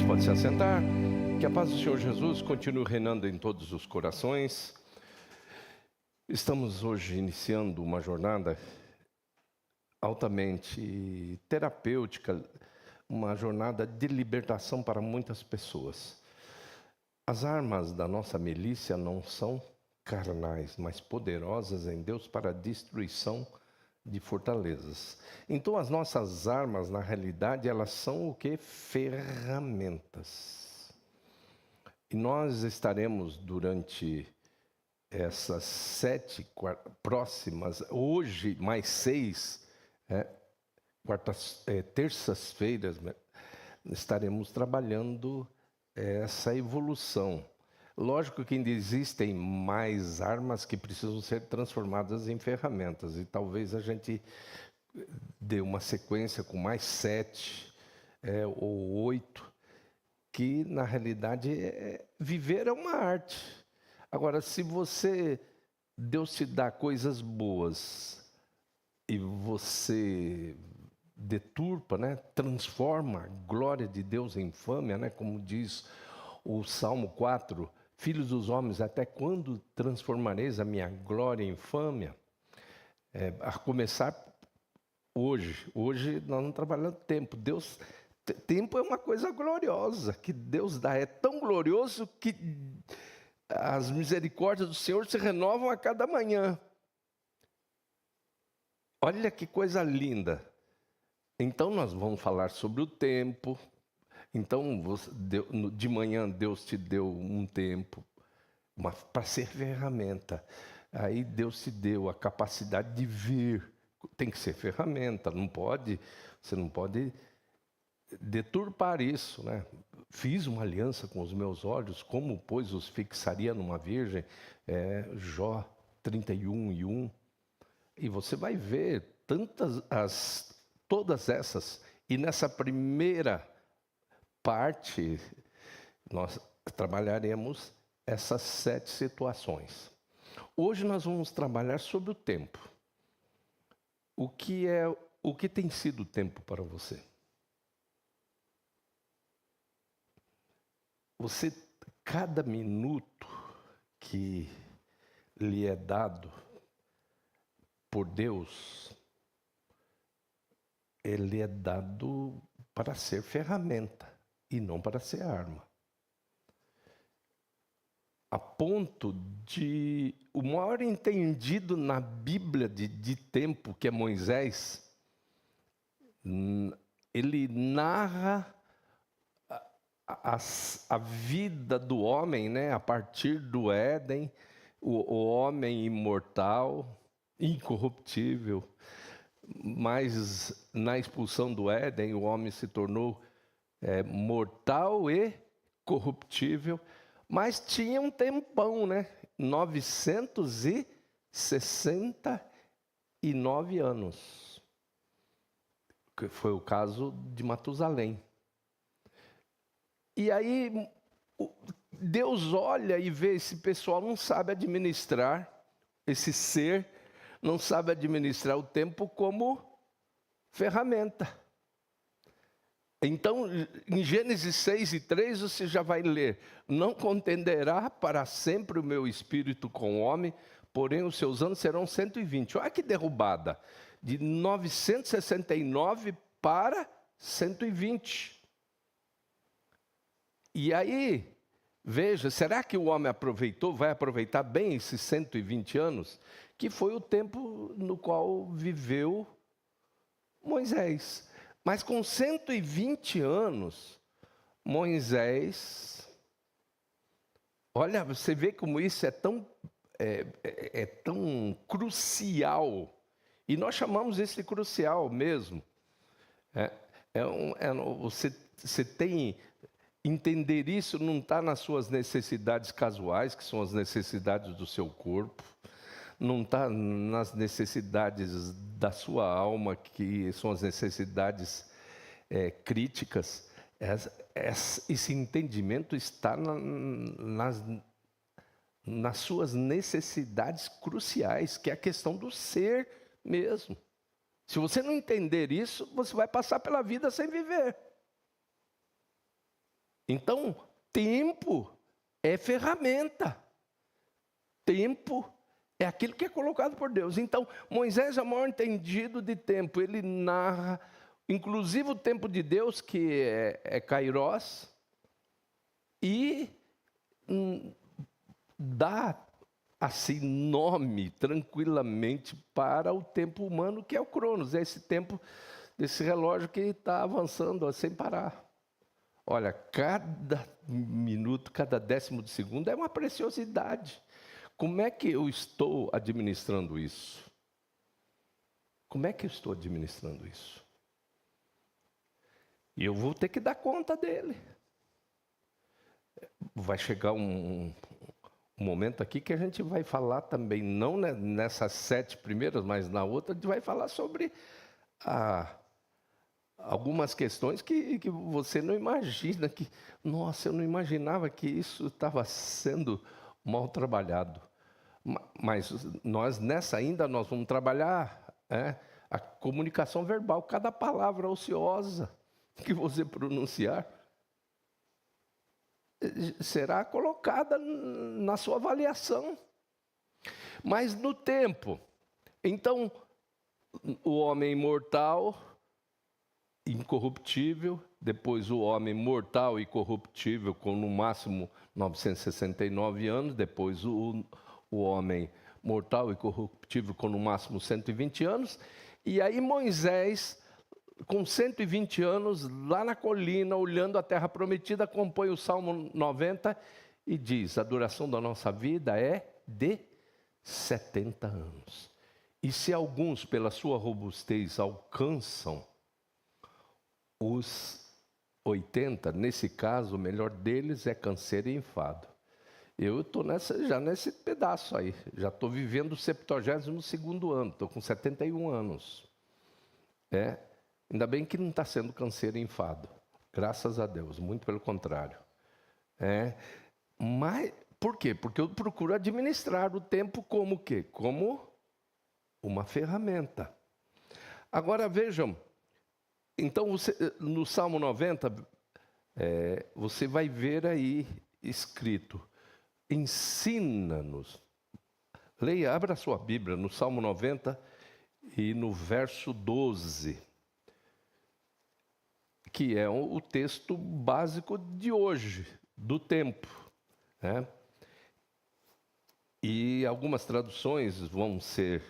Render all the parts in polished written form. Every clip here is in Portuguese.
Você pode se assentar. Que a paz do Senhor Jesus continue reinando em todos os corações. Estamos hoje iniciando uma jornada altamente terapêutica, uma jornada de libertação para muitas pessoas. As armas da nossa milícia não são carnais, mas poderosas em Deus para a destruição de fortalezas. Então as nossas armas, na realidade, elas são o que? Ferramentas. E nós estaremos durante essas 7 próximas, hoje mais 6, terças-feiras, estaremos trabalhando essa evolução. Lógico que ainda existem mais armas que precisam ser transformadas em ferramentas, e talvez a gente dê uma sequência com mais 7 ou 8, que na realidade viver é uma arte. Agora, se Deus te dá coisas boas e você deturpa, transforma a glória de Deus em infâmia, como diz o Salmo 4, filhos dos homens, até quando transformareis a minha glória em infâmia? A começar hoje. Hoje nós não trabalhamos tempo. Tempo é uma coisa gloriosa que Deus dá. É tão glorioso que as misericórdias do Senhor se renovam a cada manhã. Olha que coisa linda. Então nós vamos falar sobre o tempo. Então, de manhã Deus te deu um tempo para ser ferramenta. Aí Deus te deu a capacidade de ver. Tem que ser ferramenta, você não pode deturpar isso, Fiz uma aliança com os meus olhos, como, pois, os fixaria numa virgem? Jó 31:1. E você vai ver todas essas. E nessa primeira parte, nós trabalharemos essas 7 situações. Hoje nós vamos trabalhar sobre o tempo. O que tem sido o tempo para você? Cada minuto que lhe é dado por Deus, ele é dado para ser ferramenta e não para ser arma. A ponto de o maior entendido na Bíblia de tempo, que é Moisés, ele narra a vida do homem, a partir do Éden, o homem imortal, incorruptível. Mas na expulsão do Éden, o homem se tornou mortal e corruptível, mas tinha um tempão, 969 anos, que foi o caso de Matusalém. E aí Deus olha e vê, esse pessoal não sabe administrar, esse ser não sabe administrar o tempo como ferramenta. Então, em Gênesis 6:3, você já vai ler: não contenderá para sempre o meu espírito com o homem, porém os seus anos serão 120. Olha que derrubada, de 969 para 120. E aí, veja, será que o homem vai aproveitar bem esses 120 anos? Que foi o tempo no qual viveu Moisés. Mas com 120 anos, Moisés, olha, você vê como isso é tão crucial. E nós chamamos isso de crucial mesmo. Você tem... Entender isso não está nas suas necessidades casuais, que são as necessidades do seu corpo, não está nas necessidades da sua alma, que são as necessidades críticas. Esse entendimento está nas suas necessidades cruciais, que é a questão do ser mesmo. Se você não entender isso, você vai passar pela vida sem viver. Então, tempo é ferramenta. Tempo é aquilo que é colocado por Deus. Então, Moisés é o maior entendido de tempo. Ele narra, inclusive, o tempo de Deus, que é Kairós, e dá assim nome tranquilamente para o tempo humano, que é o Cronos. É esse tempo desse relógio que está avançando sem parar. Olha, cada minuto, cada décimo de segundo é uma preciosidade. Como é que eu estou administrando isso? Como é que eu estou administrando isso? E eu vou ter que dar conta dele. Vai chegar um momento aqui que a gente vai falar também, não nessas 7 primeiras, mas na outra, a gente vai falar sobre algumas questões que você não imagina. Nossa, eu não imaginava que isso estava sendo mal trabalhado. Mas nós nós vamos trabalhar a comunicação verbal. Cada palavra ociosa que você pronunciar será colocada na sua avaliação. Mas no tempo, então, o homem mortal, incorruptível, depois o homem mortal e corruptível, com no máximo 969 anos, depois o homem mortal e corruptível, com no máximo 120 anos, e aí Moisés, com 120 anos, lá na colina, olhando a terra prometida, compõe o Salmo 90 e diz: a duração da nossa vida é de 70 anos. E se alguns, pela sua robustez, alcançam os 80, nesse caso, o melhor deles é câncer e enfado. Eu estou já nesse pedaço aí, já estou vivendo o 72º ano, estou com 71 anos. Ainda bem que não está sendo câncer e enfado, graças a Deus, muito pelo contrário. Mas, por quê? Porque eu procuro administrar o tempo como o quê? Como uma ferramenta. Agora vejam, então no Salmo 90, você vai ver aí escrito: ensina-nos. Leia, abra a sua Bíblia no Salmo 90 e no verso 12. Que é o texto básico de hoje, do tempo. E algumas traduções vão ser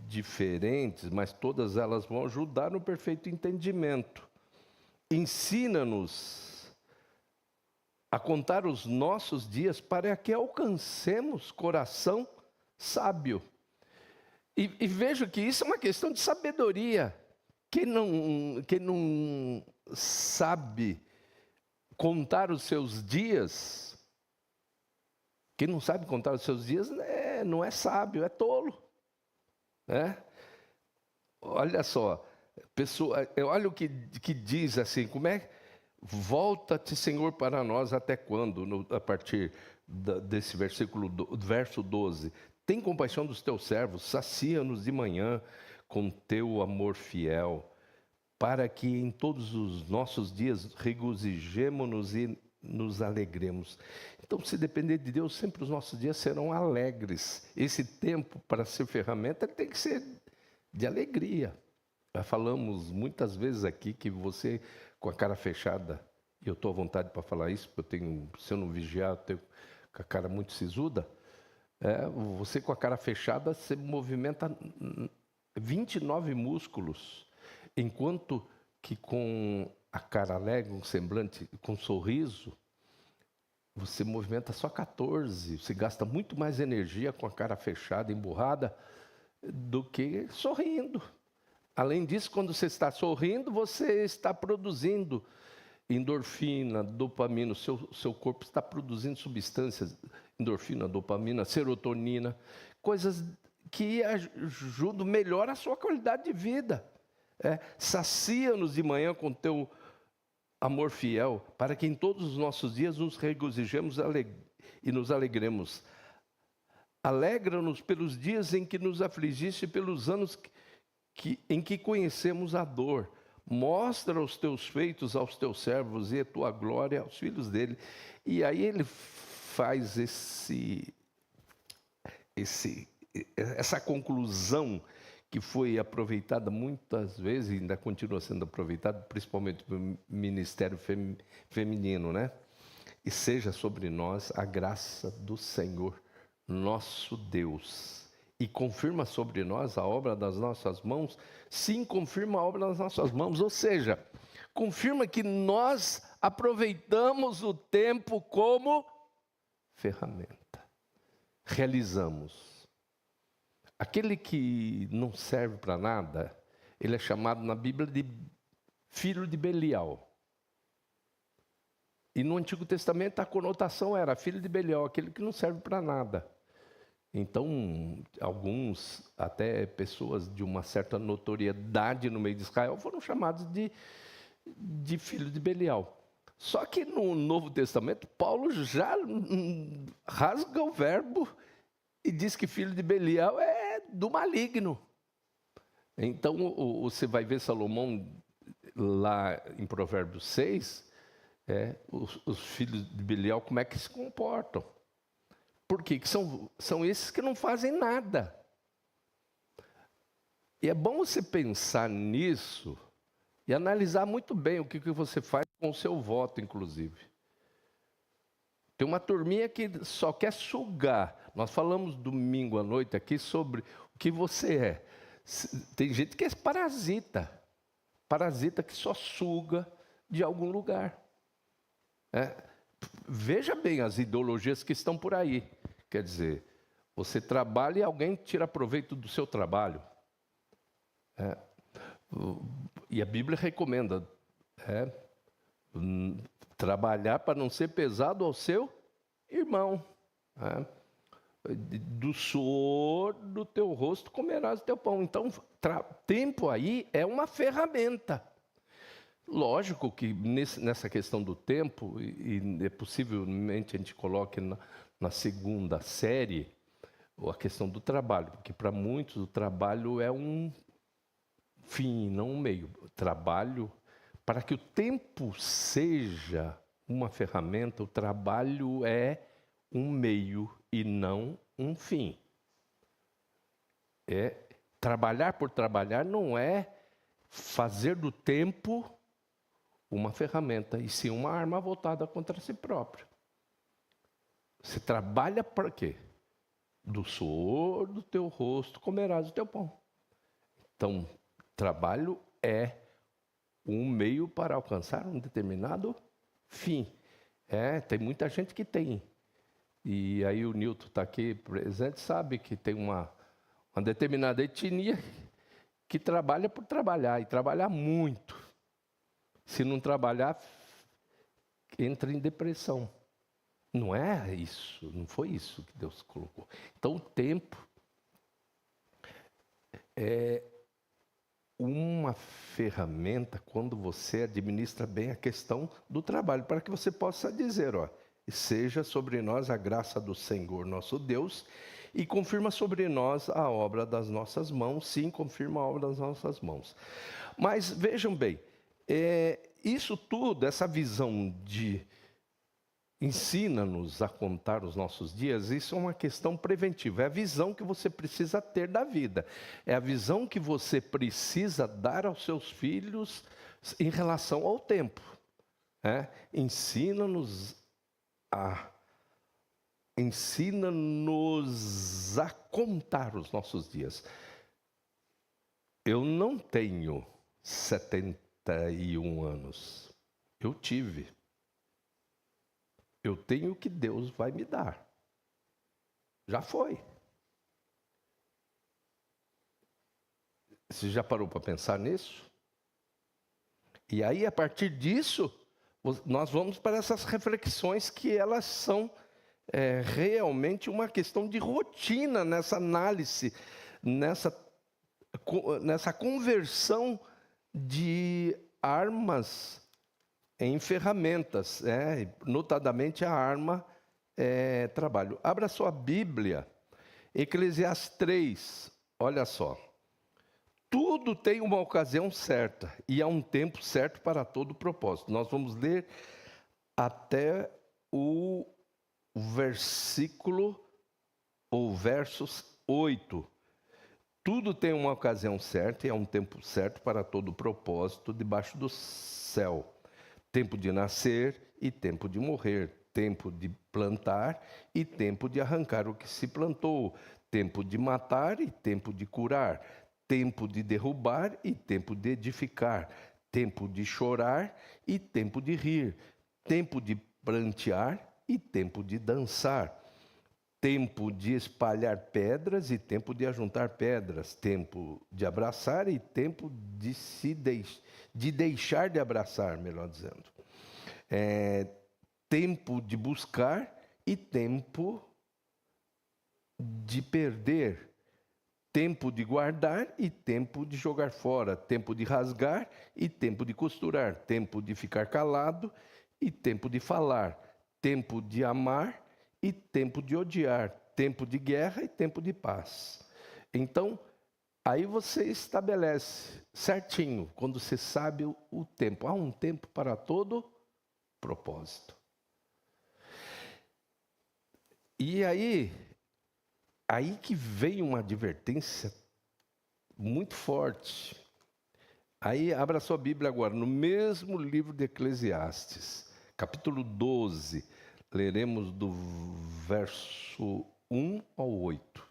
diferentes, mas todas elas vão ajudar no perfeito entendimento. Ensina-nos a contar os nossos dias para que alcancemos coração sábio. E vejo que isso é uma questão de sabedoria. Quem não sabe contar os seus dias, não é sábio, é tolo. Olha só, pessoa, olha o que diz assim, como é? Volta-te, Senhor, para nós até quando? A partir desse versículo, verso 12. Tem compaixão dos teus servos, sacia-nos de manhã com teu amor fiel, para que em todos os nossos dias regozijemo-nos e nos alegremos. Então, se depender de Deus, sempre os nossos dias serão alegres. Esse tempo, para ser ferramenta, tem que ser de alegria. Já falamos muitas vezes aqui que você, com a cara fechada, e eu estou à vontade para falar isso, porque se eu não vigiar, eu tenho com a cara muito sisuda, você com a cara fechada, você movimenta 29 músculos, enquanto que com a cara alegre, um semblante, com um sorriso, você movimenta só 14. Você gasta muito mais energia com a cara fechada, emburrada, do que sorrindo. Além disso, quando você está sorrindo, você está produzindo endorfina, dopamina. O seu corpo está produzindo substâncias, endorfina, dopamina, serotonina, coisas que ajudam, melhor a sua qualidade de vida. Sacia-nos de manhã com teu amor fiel, para que em todos os nossos dias nos regozijemos e nos alegremos. Alegra-nos pelos dias em que nos afligiste, pelos anos em que conhecemos a dor, Mostra os teus feitos aos teus servos e a tua glória aos filhos dele. E aí ele faz essa conclusão que foi aproveitada muitas vezes e ainda continua sendo aproveitada, principalmente no ministério feminino, né? E seja sobre nós a graça do Senhor, nosso Deus. E confirma sobre nós a obra das nossas mãos. Sim, confirma a obra das nossas mãos. Ou seja, confirma que nós aproveitamos o tempo como ferramenta. Realizamos. Aquele que não serve para nada, ele é chamado na Bíblia de filho de Belial. E no Antigo Testamento a conotação era filho de Belial, aquele que não serve para nada. Então, alguns, até pessoas de uma certa notoriedade no meio de Israel, foram chamados de filho de Belial. Só que no Novo Testamento, Paulo já rasga o verbo e diz que filho de Belial é do maligno. Então, você vai ver Salomão lá em Provérbios 6, os filhos de Belial, como é que se comportam. Por quê? Que são esses que não fazem nada. E é bom você pensar nisso e analisar muito bem o que você faz com o seu voto, inclusive. Tem uma turminha que só quer sugar. Nós falamos domingo à noite aqui sobre o que você é. Tem gente que é parasita. Parasita que só suga de algum lugar. Veja bem as ideologias que estão por aí. Quer dizer, você trabalha e alguém tira proveito do seu trabalho. E a Bíblia recomenda trabalhar para não ser pesado ao seu irmão. Do suor do teu rosto comerás o teu pão. Então, tempo aí é uma ferramenta. Lógico que nessa questão do tempo, e possivelmente a gente coloque na segunda série, a questão do trabalho, porque para muitos o trabalho é um fim, não um meio. O trabalho, para que o tempo seja uma ferramenta, o trabalho é um meio e não um fim. Trabalhar por trabalhar não é fazer do tempo uma ferramenta, e sim uma arma voltada contra si próprio. Você trabalha para quê? Do suor do teu rosto comerás o teu pão. Então, trabalho é um meio para alcançar um determinado fim. Tem muita gente que tem. E aí o Nilton está aqui presente, sabe que tem uma determinada etnia que trabalha por trabalhar, e trabalhar muito. Se não trabalhar, entra em depressão. Não é isso, não foi isso que Deus colocou. Então, o tempo é uma ferramenta quando você administra bem a questão do trabalho, para que você possa dizer, seja sobre nós a graça do Senhor nosso Deus, e confirma sobre nós a obra das nossas mãos. Sim, confirma a obra das nossas mãos. Mas vejam bem, isso tudo, essa visão de ensina-nos a contar os nossos dias, isso é uma questão preventiva, é a visão que você precisa ter da vida, é a visão que você precisa dar aos seus filhos em relação ao tempo. Ensina-nos a contar os nossos dias. Eu não tenho 71 anos. Eu tive. Eu tenho o que Deus vai me dar. Já foi. Você já parou para pensar nisso? E aí, a partir disso, nós vamos para essas reflexões que elas são realmente uma questão de rotina nessa análise, nessa conversão de armas em ferramentas, notadamente a arma trabalho. Abra sua Bíblia, Eclesiastes 3, olha só. Tudo tem uma ocasião certa e há um tempo certo para todo propósito. Nós vamos ler até o versículo ou versos 8. Tudo tem uma ocasião certa e há um tempo certo para todo propósito debaixo do céu. Tempo de nascer e tempo de morrer. Tempo de plantar e tempo de arrancar o que se plantou. Tempo de matar e tempo de curar. Tempo de derrubar e tempo de edificar. Tempo de chorar e tempo de rir. Tempo de prantear e tempo de dançar. Tempo de espalhar pedras e tempo de ajuntar pedras, tempo de abraçar e tempo de deixar de abraçar, melhor dizendo. Tempo de buscar e tempo de perder. Tempo de guardar e tempo de jogar fora. Tempo de rasgar e tempo de costurar. Tempo de ficar calado e tempo de falar. Tempo de amar e tempo de odiar, tempo de guerra e tempo de paz. Então, aí você estabelece certinho, quando você sabe o tempo. Há um tempo para todo propósito. E aí que vem uma advertência muito forte. Aí, abra sua Bíblia agora, no mesmo livro de Eclesiastes, capítulo 12, leremos do verso 1 ao 8.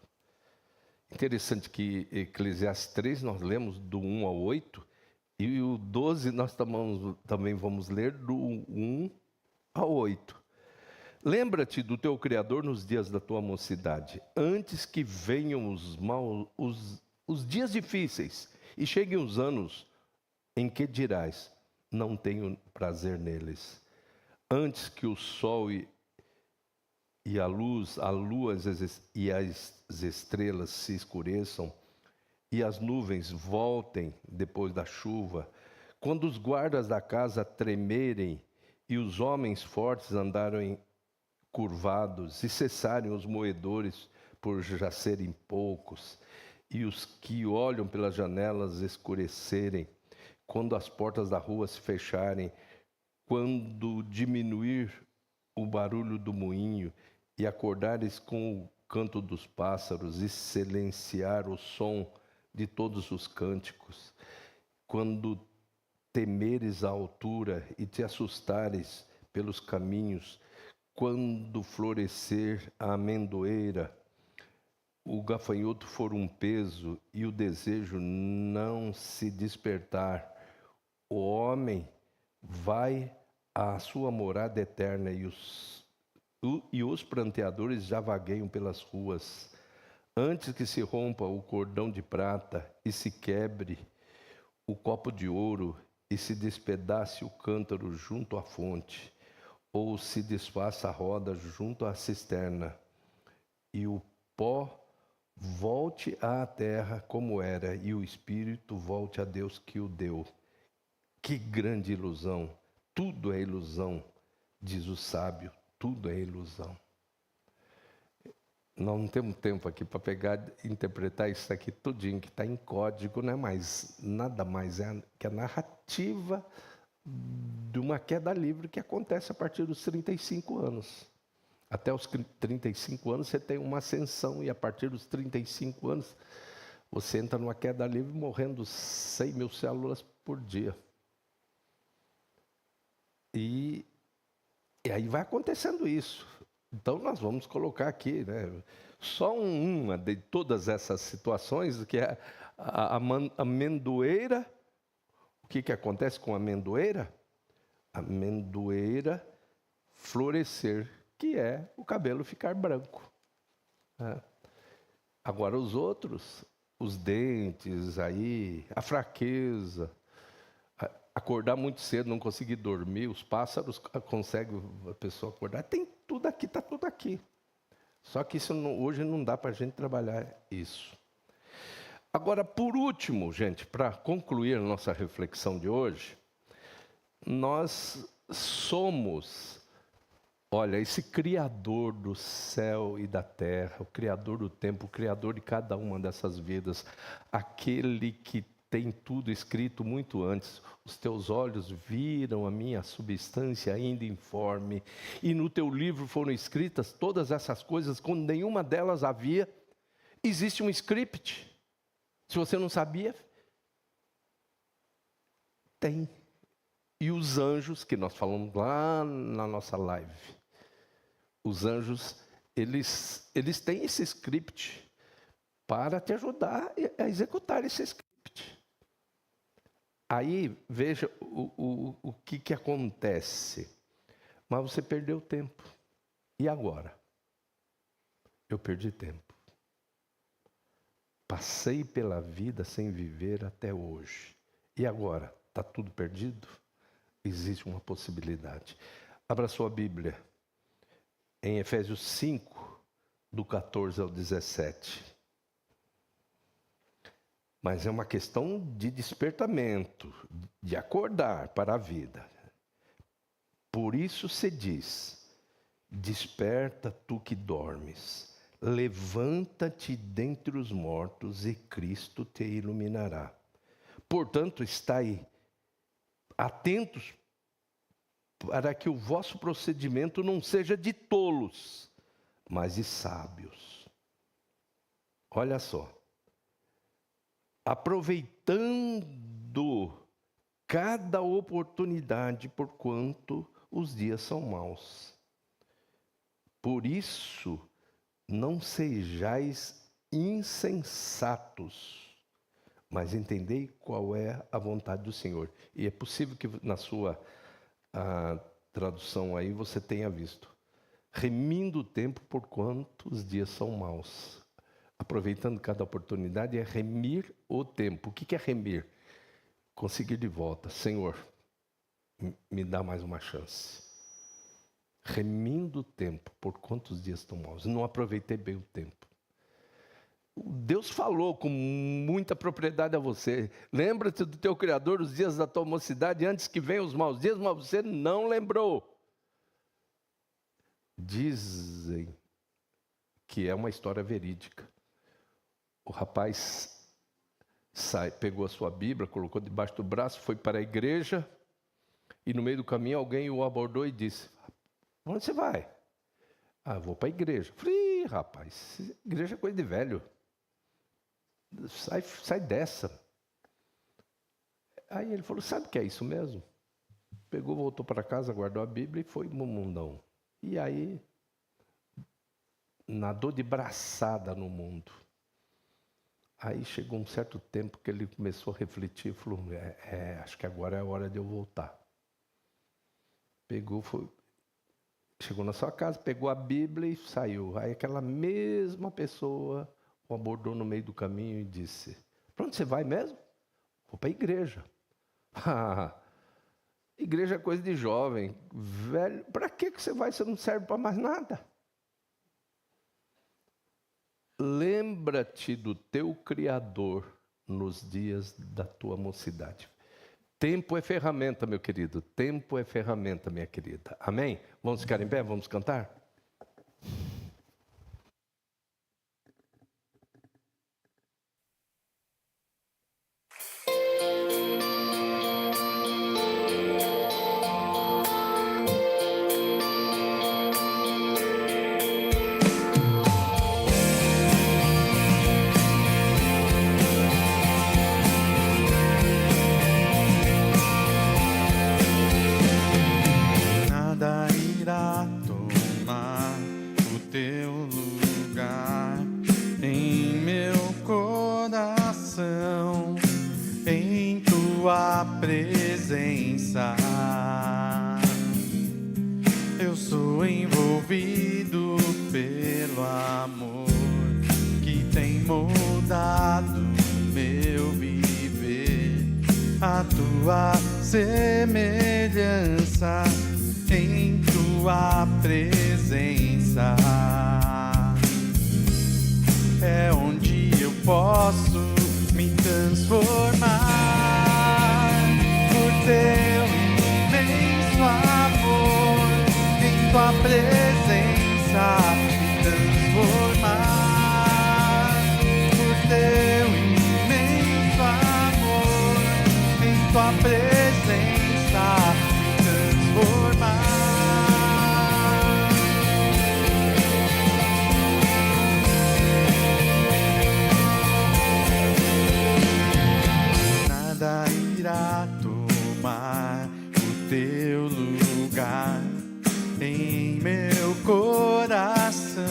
Interessante que Eclesiastes 3 nós lemos do 1 ao 8, e o 12 nós também vamos ler do 1 ao 8. Lembra-te do teu Criador nos dias da tua mocidade, antes que venham os dias difíceis e cheguem os anos em que dirás, não tenho prazer neles. Antes que o sol e a luz, a lua e as estrelas se escureçam e as nuvens voltem depois da chuva, quando os guardas da casa tremerem e os homens fortes andarem curvados e cessarem os moedores por já serem poucos e os que olham pelas janelas escurecerem, quando as portas da rua se fecharem, quando diminuir o barulho do moinho e acordares com o canto dos pássaros e silenciar o som de todos os cânticos, quando temeres a altura e te assustares pelos caminhos, quando florescer a amendoeira, o gafanhoto for um peso e o desejo não se despertar, o homem vai à sua morada eterna e os pranteadores já vagueiam pelas ruas. Antes que se rompa o cordão de prata e se quebre o copo de ouro e se despedace o cântaro junto à fonte, ou se desfaça a roda junto à cisterna, e o pó volte à terra como era, e o espírito volte a Deus que o deu. Que grande ilusão! Tudo é ilusão, diz o sábio, tudo é ilusão. Nós não temos tempo aqui para pegar e interpretar isso aqui tudinho, que está em código, né? Mas nada mais é que a narrativa de uma queda livre que acontece a partir dos 35 anos. Até os 35 anos você tem uma ascensão, e a partir dos 35 anos você entra numa queda livre morrendo 100 mil células por dia. E aí vai acontecendo isso. Então nós vamos colocar aqui, né, só uma de todas essas situações, que é a amendoeira. O que acontece com a amendoeira? A amendoeira florescer, que é o cabelo ficar branco. Agora os outros, os dentes, aí, a fraqueza, acordar muito cedo, não conseguir dormir, os pássaros conseguem a pessoa acordar, tem tudo aqui, está tudo aqui. Só que isso hoje não dá para a gente trabalhar isso. Agora, por último, gente, para concluir a nossa reflexão de hoje, nós somos, olha, esse Criador do céu e da terra, o Criador do tempo, o Criador de cada uma dessas vidas, aquele que tem tudo escrito muito antes. Os teus olhos viram a minha substância ainda informe, e no teu livro foram escritas todas essas coisas, quando nenhuma delas havia. Existe um script. Se você não sabia, tem. E os anjos, que nós falamos lá na nossa live, os anjos, eles têm esse script para te ajudar a executar esse script. Aí, veja o que acontece. Mas você perdeu tempo. E agora? Eu perdi tempo. Passei pela vida sem viver até hoje. E agora? Está tudo perdido? Existe uma possibilidade. Abra sua Bíblia. Em Efésios 5, do 14 ao 17. Mas é uma questão de despertamento, de acordar para a vida. Por isso se diz: desperta tu que dormes, levanta-te dentre os mortos e Cristo te iluminará. Portanto, estai atentos para que o vosso procedimento não seja de tolos, mas de sábios. Olha só. Aproveitando cada oportunidade, porquanto os dias são maus. Por isso, não sejais insensatos, mas entendei qual é a vontade do Senhor. E é possível que na sua tradução aí você tenha visto: remindo o tempo, porquanto os dias são maus. Aproveitando cada oportunidade é remir o tempo. O que é remir? Conseguir de volta. Senhor, me dá mais uma chance. Remindo o tempo, por quantos dias estão maus? Não aproveitei bem o tempo. Deus falou com muita propriedade a você. Lembra-te do teu Criador os dias da tua mocidade, antes que venham os maus dias, mas você não lembrou. Dizem que é uma história verídica. O rapaz pegou a sua Bíblia, colocou debaixo do braço, foi para a igreja, e no meio do caminho alguém o abordou e disse: onde você vai? Ah, vou para a igreja. Falei: rapaz, igreja é coisa de velho. Sai dessa. Aí ele falou: sabe o que é isso mesmo? Pegou, voltou para casa, guardou a Bíblia e foi no mundão. E aí, nadou de braçada no mundo. Aí chegou um certo tempo que ele começou a refletir e falou: acho que agora é a hora de eu voltar. Pegou, chegou na sua casa, pegou a Bíblia e saiu. Aí aquela mesma pessoa o abordou no meio do caminho e disse: para onde você vai mesmo? Vou para a igreja. Igreja é coisa de jovem, velho. Para que você vai? Você não serve para mais nada. Lembra-te do teu Criador nos dias da tua mocidade. Tempo é ferramenta, meu querido. Tempo é ferramenta, minha querida. Amém? Vamos ficar em pé? Vamos cantar? Presença, eu sou envolvido pelo amor que tem moldado meu viver, a tua semelhança em tua presença é onde eu posso me transformar. Teu imenso amor, em tua presença me transformar. Por teu imenso amor, transformar o teu lugar em meu coração,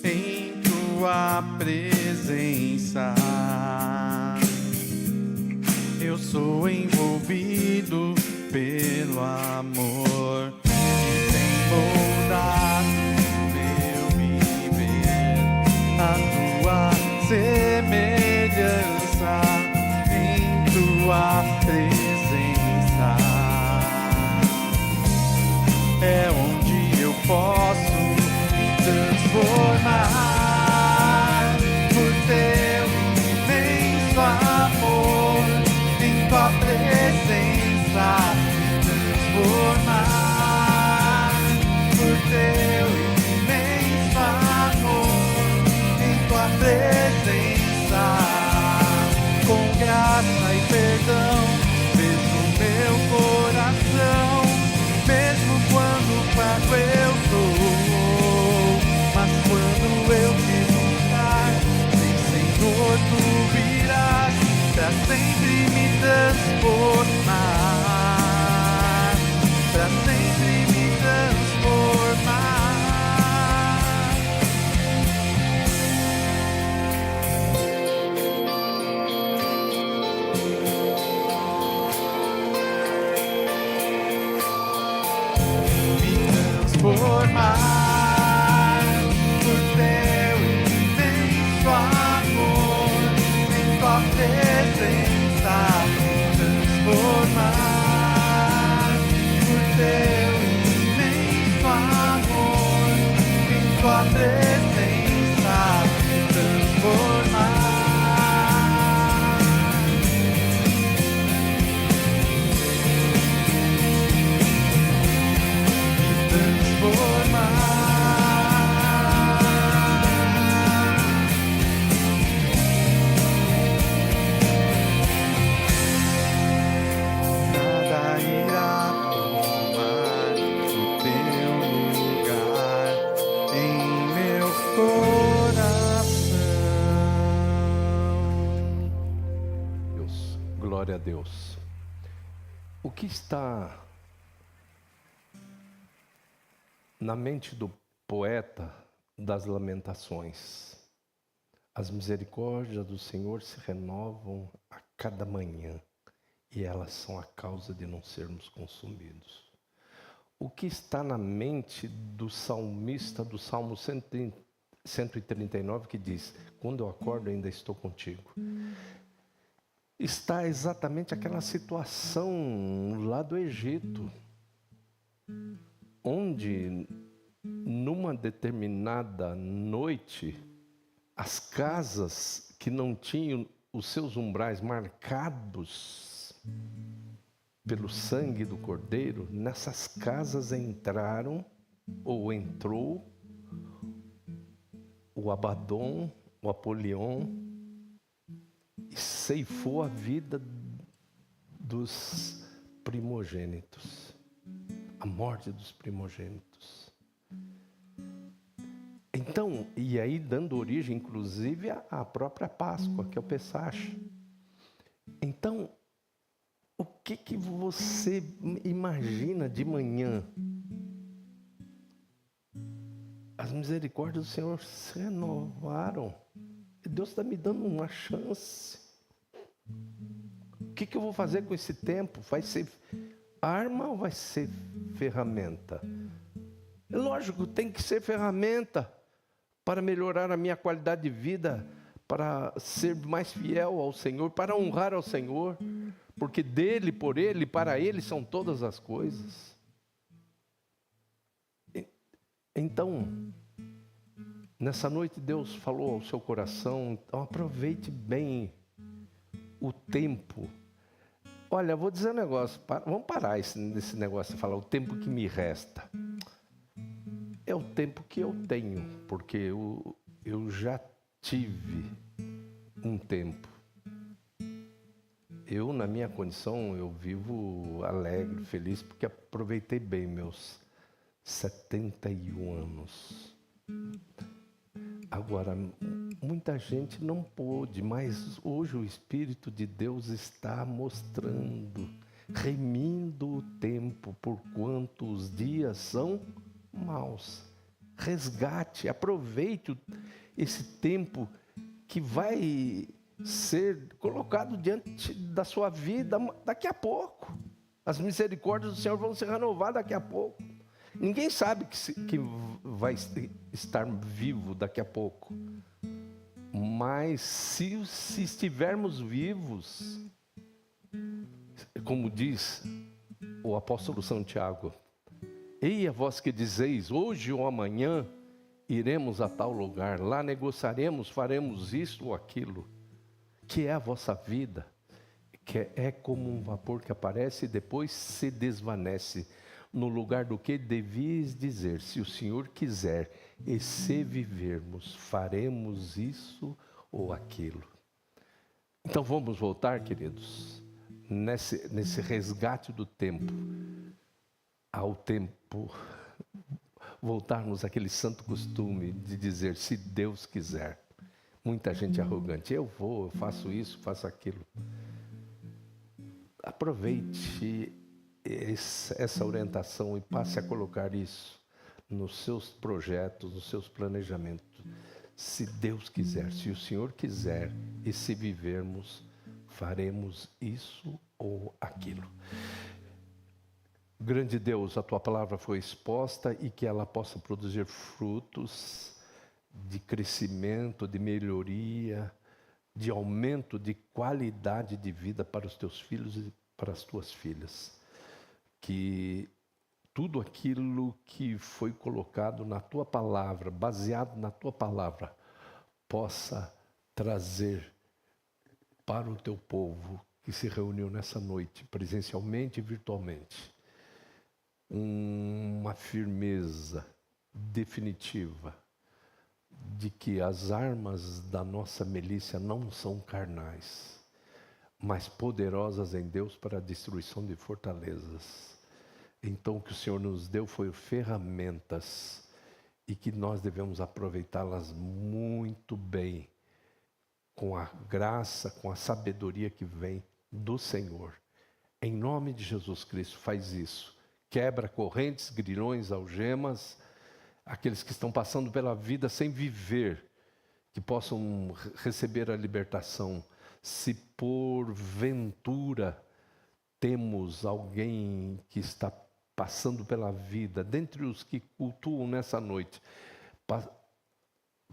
em tua presença. Eu sou envolvido pelo amor que tem moldado meu viver, a tua semelhança em tua presença. É onde eu posso me transformar por teu imenso amor, em tua presença me transformar por teu imenso amor, em tua presença, com graça e perdão, mesmo meu coração, mesmo quando fraco eu sou, mas quando eu te buscar, sim, Senhor, tu virás pra sempre me transformar, pra sempre me transformar. Transformar por teu imenso amor, em tua presença. Transformar por teu imenso amor, em tua presença. Transformar. Nada irá tomar o teu lugar em meu coração. Deus, glória a Deus. O que está na mente do poeta das Lamentações? As misericórdias do Senhor se renovam a cada manhã, e elas são a causa de não sermos consumidos. O que está na mente do salmista do Salmo 139, que diz: quando eu acordo ainda estou contigo? Está exatamente aquela situação lá do Egito, onde numa determinada noite, as casas que não tinham os seus umbrais marcados pelo sangue do Cordeiro, nessas casas entrou o Abaddon, o Apolion, e ceifou a vida dos primogênitos, a morte dos primogênitos. Então, e aí dando origem, inclusive, à própria Páscoa, que é o Pessach. Então, o que você imagina de manhã? As misericórdias do Senhor se renovaram. E Deus está me dando uma chance. O que eu vou fazer com esse tempo? Vai ser arma ou vai ser ferramenta? É lógico, tem que ser ferramenta para melhorar a minha qualidade de vida, para ser mais fiel ao Senhor, para honrar ao Senhor, porque dele, por ele, para ele são todas as coisas. Então, nessa noite Deus falou ao seu coração, então aproveite bem o tempo. Olha, vou dizer um negócio, vamos parar nesse negócio de falar o tempo que me resta. É o tempo que eu tenho, porque eu já tive um tempo. Eu, na minha condição, eu vivo alegre, feliz, porque aproveitei bem meus 71 anos. Agora, muita gente não pôde, mas hoje o Espírito de Deus está mostrando remindo o tempo, porquanto os dias são maus. Resgate, aproveite esse tempo que vai ser colocado diante da sua vida daqui a pouco. As misericórdias do Senhor vão ser renovadas daqui a pouco. Ninguém sabe que vai estar vivo daqui a pouco. Mas se estivermos vivos, como diz o apóstolo São Tiago, ei a vós que dizeis, hoje ou amanhã iremos a tal lugar, lá negociaremos, faremos isto ou aquilo, que é a vossa vida, que é como um vapor que aparece e depois se desvanece, no lugar do que devias dizer, se o Senhor quiser, e se vivermos, faremos isso ou aquilo. Então vamos voltar, queridos, nesse resgate do tempo, ao tempo, voltarmos àquele santo costume de dizer, se Deus quiser. Muita gente arrogante, eu faço isso, faço aquilo. Aproveite essa orientação e passe a colocar isso nos seus projetos, nos seus planejamentos. Se Deus quiser, se o Senhor quiser, e se vivermos, faremos isso ou aquilo. Grande Deus, a Tua palavra foi exposta e que ela possa produzir frutos de crescimento, de melhoria, de aumento de qualidade de vida para os Teus filhos e para as Tuas filhas. Que tudo aquilo que foi colocado na Tua palavra, baseado na Tua palavra, possa trazer para o Teu povo que se reuniu nessa noite, presencialmente e virtualmente, uma firmeza definitiva de que as armas da nossa milícia não são carnais, mas poderosas em Deus para a destruição de fortalezas. Então o que o Senhor nos deu foi ferramentas e que nós devemos aproveitá-las muito bem, com a graça, com a sabedoria que vem do Senhor. Em nome de Jesus Cristo, faz isso. Quebra correntes, grilhões, algemas, aqueles que estão passando pela vida sem viver, que possam receber a libertação. Se porventura temos alguém que está passando pela vida, dentre os que cultuam nessa noite,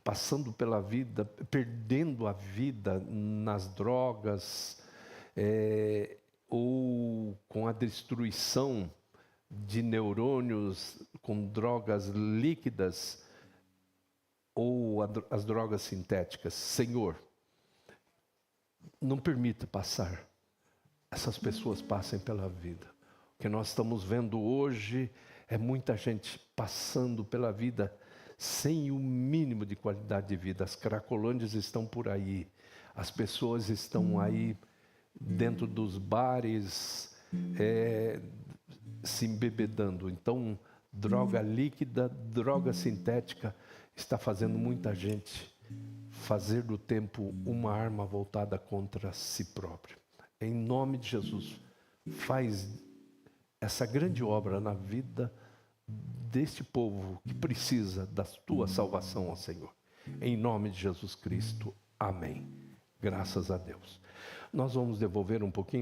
passando pela vida, perdendo a vida nas drogas, ou com a destruição de neurônios com drogas líquidas ou as drogas sintéticas. Senhor, não permita passar, essas pessoas passem pela vida. O que nós estamos vendo hoje é muita gente passando pela vida sem o mínimo de qualidade de vida. As cracolândias estão por aí, as pessoas estão aí dentro dos bares, se embebedando. Então, droga líquida, droga sintética, está fazendo muita gente fazer do tempo uma arma voltada contra si próprio. Em nome de Jesus, faz essa grande obra na vida deste povo que precisa da Tua salvação, ó Senhor. Em nome de Jesus Cristo, amém. Graças a Deus. Nós vamos devolver um pouquinho